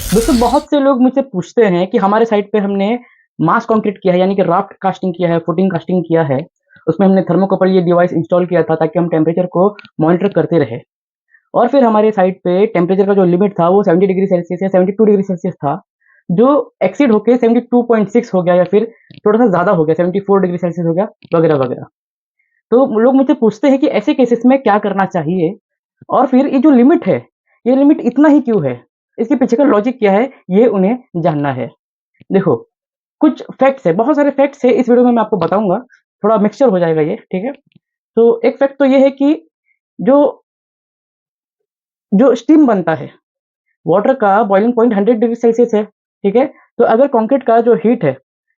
दोस्तों बहुत से लोग मुझसे पूछते हैं कि हमारे साइट पे हमने मास कंक्रीट किया है, यानी कि राफ्ट कास्टिंग किया है, फुटिंग कास्टिंग किया है। उसमें हमने थर्मोकपल ये डिवाइस इंस्टॉल किया था ताकि हम टेम्परेचर को मॉनिटर करते रहे। और फिर हमारे साइट पे टेम्परेचर का जो लिमिट था वो 70 डिग्री सेल्सियस या 72 डिग्री सेल्सियस था, जो एक्सीड होके 72.6 हो गया या फिर थोड़ा सा ज्यादा हो गया, 74 डिग्री सेल्सियस हो गया, वगैरह वगैरह। तो लोग मुझसे पूछते हैं कि ऐसे केसेस में क्या करना चाहिए, और फिर ये जो लिमिट है, ये लिमिट इतना ही क्यों है, इसके पीछे का लॉजिक क्या है, ये उन्हें जानना है। देखो, कुछ फैक्ट्स है, बहुत सारे फैक्ट्स है, इस वीडियो में मैं आपको बताऊंगा। थोड़ा मिक्सचर हो जाएगा ये, ठीक है। तो एक फैक्ट तो ये है कि जो जो स्टीम बनता है, वाटर का बॉइलिंग पॉइंट 100 डिग्री सेल्सियस है, ठीक है। तो अगर कंक्रीट का जो हीट है,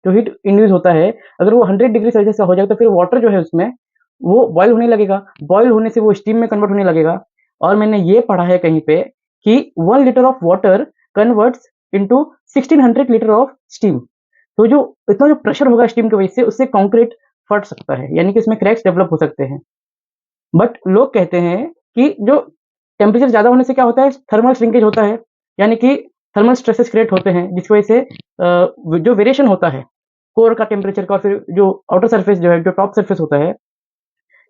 जो हीट इंड्यूस होता है, अगर वो 100 डिग्री सेल्सियस का हो जाएगा, तो फिर वाटर जो है उसमें वो बॉयल होने लगेगा। बॉयल होने से वो स्टीम में कन्वर्ट होने लगेगा। और मैंने ये पढ़ा है कहीं पे कि 1 litre of water converts into 1600 litre of steam. तो जो इतना जो प्रेशर होगा स्टीम की वजह से, उससे कंक्रीट फट सकता है, यानी कि इसमें क्रैक्स डेवलप हो सकते हैं। बट लोग कहते हैं कि जो टेम्परेचर ज़्यादा होने से क्या होता है, थर्मल श्रिंकेज होता है, यानी कि थर्मल स्ट्रेसेस क्रिएट होते हैं, जिसकी वजह से जो वेरिएशन होता है कोर का टेम्परेचर का, फिर जो आउटर सरफेस जो है, जो टॉप सरफेस होता है,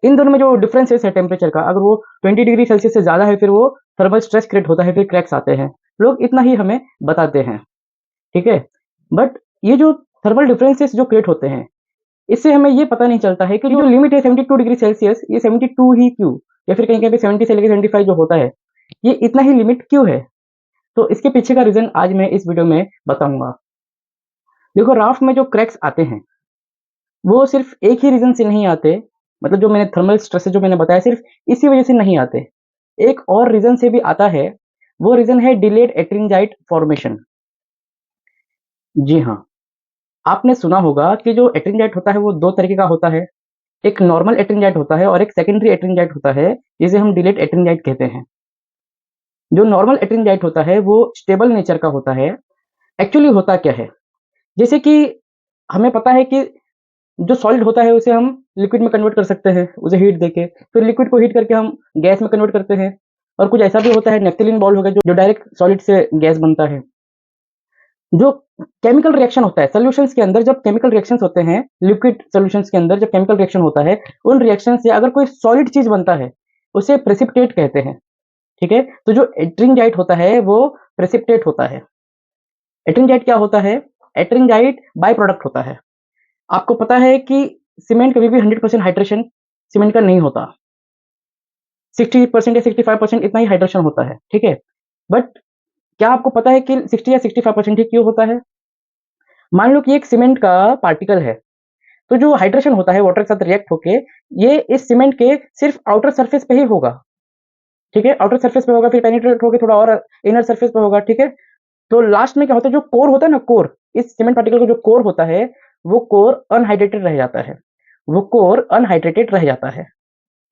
इन दोनों में जो डिफरेंसेस है टेम्परेचर का, अगर वो 20 डिग्री सेल्सियस से ज़्यादा है, फिर वो थर्मल स्ट्रेस क्रिएट होता है, फिर क्रैक्स आते हैं। लोग इतना ही हमें बताते हैं, ठीक है। बट ये जो थर्मल डिफरेंसेस जो क्रिएट होते हैं, इससे हमें ये पता नहीं चलता है कि जो लिमिट है 72 डिग्री सेल्सियस, ये 72 ही क्यों, या फिर कहीं कहीं पे 70 से लेकर 75 जो होता है, ये इतना ही लिमिट क्यों है। तो इसके पीछे का रीजन आज मैं इस वीडियो में बताऊंगा। देखो, राफ्ट में जो क्रैक्स आते हैं वो सिर्फ एक ही रीजन से नहीं आते, मतलब जो मैंने थर्मल स्ट्रेस जो मैंने बताया सिर्फ इसी वजह से नहीं आते, एक और रीजन से भी आता है। वो रीजन है डिलेड एट्रिंजाइट फॉर्मेशन। जी हाँ, आपने सुना होगा कि जो एट्रिंजाइट होता है वो दो तरीके का होता है। एक नॉर्मल एट्रिंजाइट होता है और एक सेकेंडरी एट्रिंजाइट होता है, जिसे हम डिलेट एट्रिंजाइट कहते हैं। जो नॉर्मल एट्रिंजाइट होता है वो स्टेबल नेचर का होता है। एक्चुअली होता क्या है, जैसे कि हमें पता है कि जो सॉलिड होता है उसे हम लिक्विड में कन्वर्ट कर सकते हैं, उसे हीट देके, फिर लिक्विड को हीट करके हम गैस में कन्वर्ट करते हैं। और कुछ ऐसा भी होता है, नेफ्थलीन बॉल हो गया, जो डायरेक्ट सॉलिड से गैस बनता है। जो केमिकल रिएक्शन होता है सॉल्यूशंस के अंदर, जब केमिकल रिएक्शंस होते हैं लिक्विड सॉल्यूशंस के अंदर, जब केमिकल रिएक्शन होता है, उन रिएक्शन से अगर कोई सॉलिड चीज बनता है, उसे प्रेसिपिटेट कहते हैं, ठीक है। तो जो एट्रिंजाइट होता है वो प्रेसिपिटेट होता है। एट्रिंजाइट क्या होता है, एट्रिंजाइट बाय प्रोडक्ट होता है। आपको पता है कि सीमेंट कभी भी 100% हाइड्रेशन सीमेंट का नहीं होता, 60% या 65% इतना ही हाइड्रेशन होता है, ठीक है। बट क्या आपको पता है कि 60 या 65% ही क्यों होता है। मान लो कि एक सीमेंट का पार्टिकल है, तो जो हाइड्रेशन होता है वाटर के साथ रिएक्ट होके, ये इस सीमेंट के सिर्फ आउटर सरफेस पे ही होगा, ठीक है। आउटर सरफेस पे होगा, फिर पेनिट्रेट होकर थोड़ा और इनर सरफेस पे होगा, ठीक है। तो लास्ट में क्या होता है, जो कोर होता है ना, कोर, इस सीमेंट पार्टिकल का जो कोर होता है, वो कोर अनहाइड्रेटेड रह जाता है, वो कोर अनहाइड्रेटेड रह जाता है,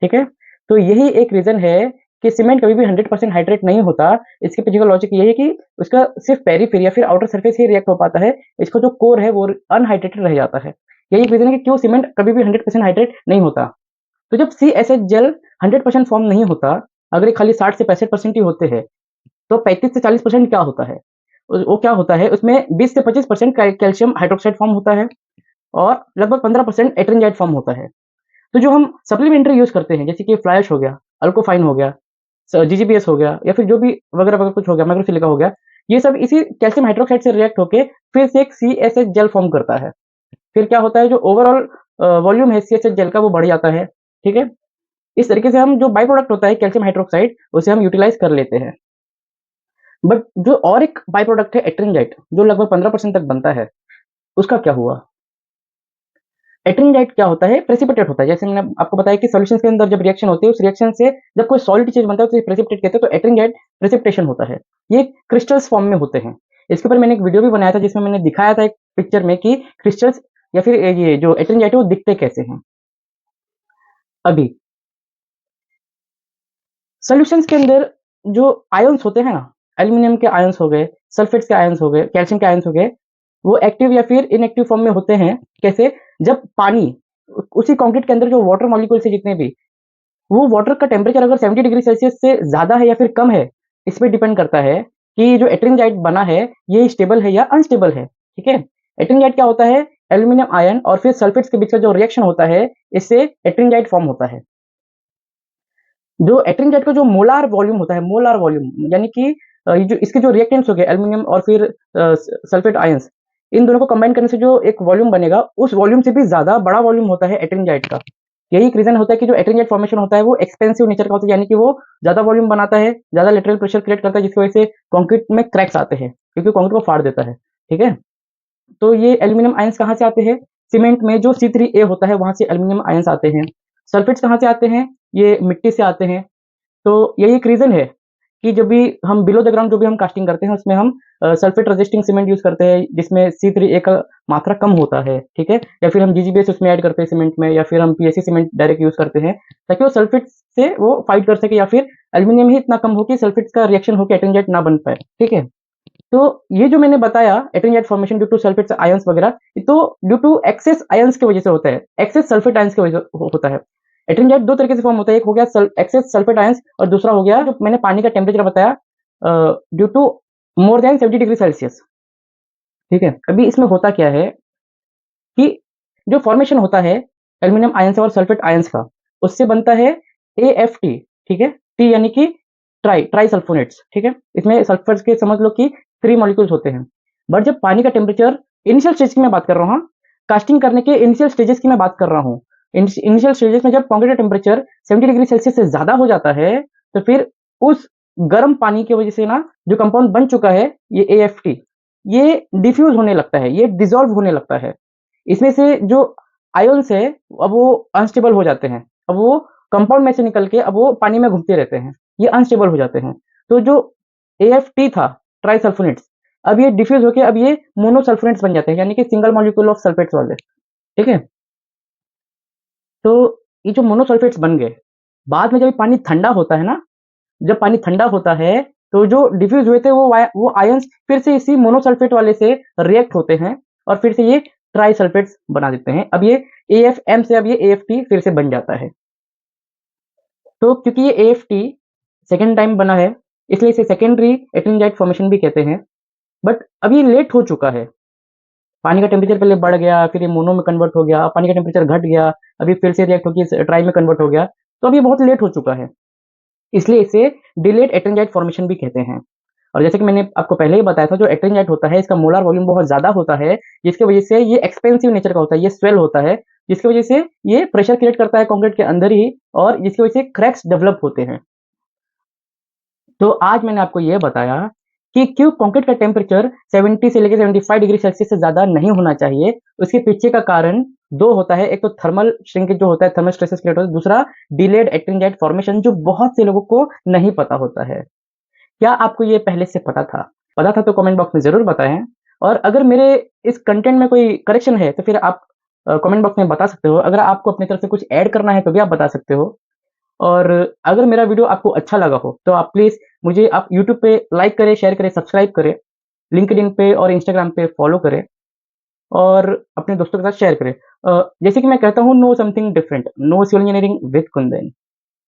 ठीक है। तो यही एक रीजन है कि सीमेंट कभी भी 100% हाइड्रेट नहीं होता। इसके पीछे का लॉजिक ये है कि उसका सिर्फ पेरीफेरी या फिर आउटर सरफेस ही रिएक्ट हो पाता है, इसका जो कोर है वो अनहाइड्रेटेड रह जाता है। यही एक रीजन है कि क्यों सीमेंट कभी भी 100% हाइड्रेट नहीं होता। तो जब C S H gel 100% form नहीं होता, अगर ये खाली 60 से 65% ही होते हैं, तो 35 से 40% क्या होता है, वो क्या होता है, उसमें 20 से 25% कैल्शियम हाइड्रोक्साइड फॉर्म होता है, और लगभग 15% एट्रिंजाइट फॉर्म होता है। तो जो हम सप्लीमेंट्री यूज करते हैं, जैसे कि फ्लाई हो गया, अल्कोफाइन हो गया, जीजीबीएस हो गया, या फिर जो भी वगैरह वगैरह कुछ हो गया, माइक्रोसिलिका हो गया, ये सब इसी कैल्शियम हाइड्रोक्साइड से रिएक्ट होके फिर से एक C S H gel form करता है। फिर क्या होता है, जो ओवरऑल वॉल्यूम है सी एस एच जेल का वो बढ़ जाता है, ठीक है। इस तरीके से हम जो बाई प्रोडक्ट होता है कैल्शियम हाइड्रोक्साइड, उसे हम यूटिलाइज कर लेते हैं। बट जो और एक बाई प्रोडक्ट है एट्रिंजाइट, जो लगभग 15% तक बनता है, उसका क्या हुआ। एट्रिंजाइट क्या होता है, प्रेसिपिटेट होता है। जैसे मैंने आपको बताया कि सॉल्यूशंस के अंदर जब रिएक्शन होती है, उस रिएक्शन से जब कोई सॉलिड चीज बनता है तो प्रेसिपिटेट कहते हैं। तो एट्रिंजाइट प्रेसिपिटेशन होता है, ये क्रिस्टल्स फॉर्म में होते हैं। इसके ऊपर मैंने एक वीडियो भी बनाया था, जिसमें मैंने दिखाया था एक पिक्चर में कि क्रिस्टल्स या फिर ये जो एट्रिंजाइट है वो दिखते कैसे हैं। अभी सॉल्यूशंस के अंदर जो आयंस होते हैं ना, एल्यूमिनियम के आयंस हो गए, सल्फेट्स के आयंस हो गए, कैल्शियम के आयंस हो गए, वो एक्टिव या फिर इनएक्टिव फॉर्म में होते हैं। कैसे, जब पानी, उसी कंक्रीट के अंदर जो वाटर मॉलिक्यूल्स है जितने भी, वो वाटर का टेम्परेचर अगर 70 डिग्री सेल्सियस से ज्यादा है या फिर कम है, इस पे डिपेंड करता है कि जो एट्रिंजाइट बना है ये स्टेबल है या अनस्टेबल है। ठीक है, एट्रिंजाइट क्या होता है, एल्यूमिनियम आयन और फिर सल्फेट्स के बीच का जो रिएक्शन होता है इससे एट्रिंजाइट फॉर्म होता है। जो एट्रिंजाइट का जो मोलार वॉल्यूम होता है, मोलार वॉल्यूम यानी कि ये जो इसके जो रिएक्टेंट्स हो गए एल्यूमिनियम और फिर सल्फेट आयंस, इन दोनों को कंबाइन करने से जो एक वॉल्यूम बनेगा उस वॉल्यूम से भी ज्यादा बड़ा वॉल्यूम होता है एट्रिंजाइट का। यही एक रीजन होता है कि जो एट्रिंजाइट फॉर्मेशन होता है वो एक्सपेंसिव नेचर का होता है, यानी कि वो ज्यादा वॉल्यूम बनाता है, ज्यादा लेटरल प्रेशर क्रिएट करता है, जिसकी वजह से कंक्रीट में क्रैक्स आते हैं क्योंकि कंक्रीट को फाड़ देता है। ठीक है, तो ये एल्यूमिनियम आयंस कहाँ से आते हैं, सीमेंट में जो C3A होता है वहां से एल्यूमिनियम आयंस आते हैं। सल्फेट्स कहाँ से आते हैं, ये मिट्टी से आते हैं। तो यही एक रीजन है कि जब भी हम बिलो द ग्राउंड जो भी हम कास्टिंग करते हैं उसमें हम सल्फेट रेजिस्टिंग सीमेंट यूज करते हैं जिसमें C3A का मात्रा कम होता है। ठीक है, या फिर हम GGBS उसमें ऐड करते हैं सीमेंट में, या फिर हम PSC सीमेंट डायरेक्ट यूज करते हैं ताकि वो सल्फेट से वो फाइट कर सके, या फिर एल्यूमिनियम ही इतना कम हो कि सल्फेट का रिएक्शन होकर एट्रिंजाइट ना बन पाए। ठीक है, तो ये जो मैंने बताया ettringite formation due to sulphates ions वगैरह, ये तो ड्यू टू एक्सेस आयंस की वजह से होता है, एक्सेस सल्फेट आयंस की वजह से होता है। एट्रिंजाइट दो तरीके से फॉर्म होता है, एक हो गया एक्सेस सल्फेट आयंस और दूसरा हो गया जो मैंने पानी का टेम्परेचर बताया due to more than 70 degree Celsius. ठीक है, अभी इसमें होता क्या है कि जो फॉर्मेशन होता है एल्यूमिनियम आयंस और सल्फेट आयंस का, उससे बनता है AFT। ठीक है, टी यानी कि ट्राई सल्फोनेट्स। ठीक है, इसमें सल्फर के समझ लो कि 3 मॉलिक्यूल्स होते हैं। बट जब पानी का टेम्परेचर इनिशियल स्टेज की मैं बात कर रहा हूँ, कास्टिंग करने के इनिशियल स्टेजेस की मैं बात कर रहा हूँ, इनिशियल स्टेजेस में जब कंक्रीट का टेम्परेचर 70 डिग्री सेल्सियस से ज्यादा हो जाता है तो फिर उस गर्म पानी की वजह से ना जो कंपाउंड बन चुका है ये AFT, ये डिफ्यूज होने लगता है, ये डिसॉल्व होने लगता है। इसमें से जो आयंस है अब वो अनस्टेबल हो जाते हैं, अब वो कंपाउंड में से निकल के अब वो पानी में घूमते रहते हैं, ये अनस्टेबल हो जाते हैं। तो जो AFT था ट्राइसल्फोनेट्स, अब ये डिफ्यूज होके अब ये मोनोसल्फोनेट्स बन जाते हैं, यानी कि सिंगल मॉलिक्यूल ऑफ सल्फेट्स वाले। ठीक है, तो ये जो मोनोसल्फेट्स बन गए, बाद में जब पानी ठंडा होता है ना, जब पानी ठंडा होता है तो जो डिफ्यूज हुए थे वो आयंस फिर से इसी मोनोसल्फेट वाले से रिएक्ट होते हैं और फिर से ये ट्राइसल्फेट्स बना देते हैं। अब ये AFM से अब ये AFT फिर से बन जाता है। तो क्योंकि ये AFT सेकेंड टाइम बना है इसलिए इसे सेकेंडरी एट्रिंजाइट फॉर्मेशन भी कहते हैं। बट अब ये लेट हो चुका है, पानी का टेम्परेचर पहले बढ़ गया, फिर ये मोनो में कन्वर्ट हो गया, पानी का टेम्परेचर घट गया, अभी फिर से रिएक्ट होकर ट्राई में कन्वर्ट हो गया, तो अभी बहुत लेट हो चुका है, इसलिए इसे डिलेड एट्रिंजाइट फॉर्मेशन भी कहते हैं। और जैसे कि मैंने आपको पहले ही बताया था, जो एट्रिंजाइट होता है इसका मोलर वॉल्यूम बहुत ज्यादा होता है, जिसकी वजह से ये एक्सपेंसिव नेचर का होता है, ये स्वेल होता है, जिसकी वजह से ये प्रेशर क्रिएट करता है कंक्रीट के अंदर ही, और जिसकी वजह से क्रैक्स डेवलप होते हैं। तो आज मैंने आपको यह बताया कि क्यों कंक्रीट का टेम्परेचर 70 से लेकर 75 डिग्री सेल्सियस से ज्यादा नहीं होना चाहिए। उसके पीछे का कारण दो होता है, एक तो थर्मल श्रिंकेज जो होता है, थर्मल स्ट्रेसेस क्रिएट होता है, दूसरा डिलेड एट्रिंजाइट फॉर्मेशन जो बहुत से लोगों को नहीं पता होता है। क्या आपको ये पहले से पता था? पता था तो कमेंट बॉक्स में जरूर बताएं। और अगर मेरे इस कंटेंट में कोई करेक्शन है तो फिर आप कमेंट बॉक्स में बता सकते हो। अगर आपको अपनी तरफ से कुछ ऐड करना है तो भी आप बता सकते हो। और अगर मेरा वीडियो आपको अच्छा लगा हो तो आप प्लीज मुझे आप यूट्यूब पे लाइक करें, शेयर करें, सब्सक्राइब करें, लिंक्डइन पे और इंस्टाग्राम पे फॉलो करें और अपने दोस्तों के साथ शेयर करें। जैसे कि मैं कहता हूँ, no something different, no civil engineering with Kundan.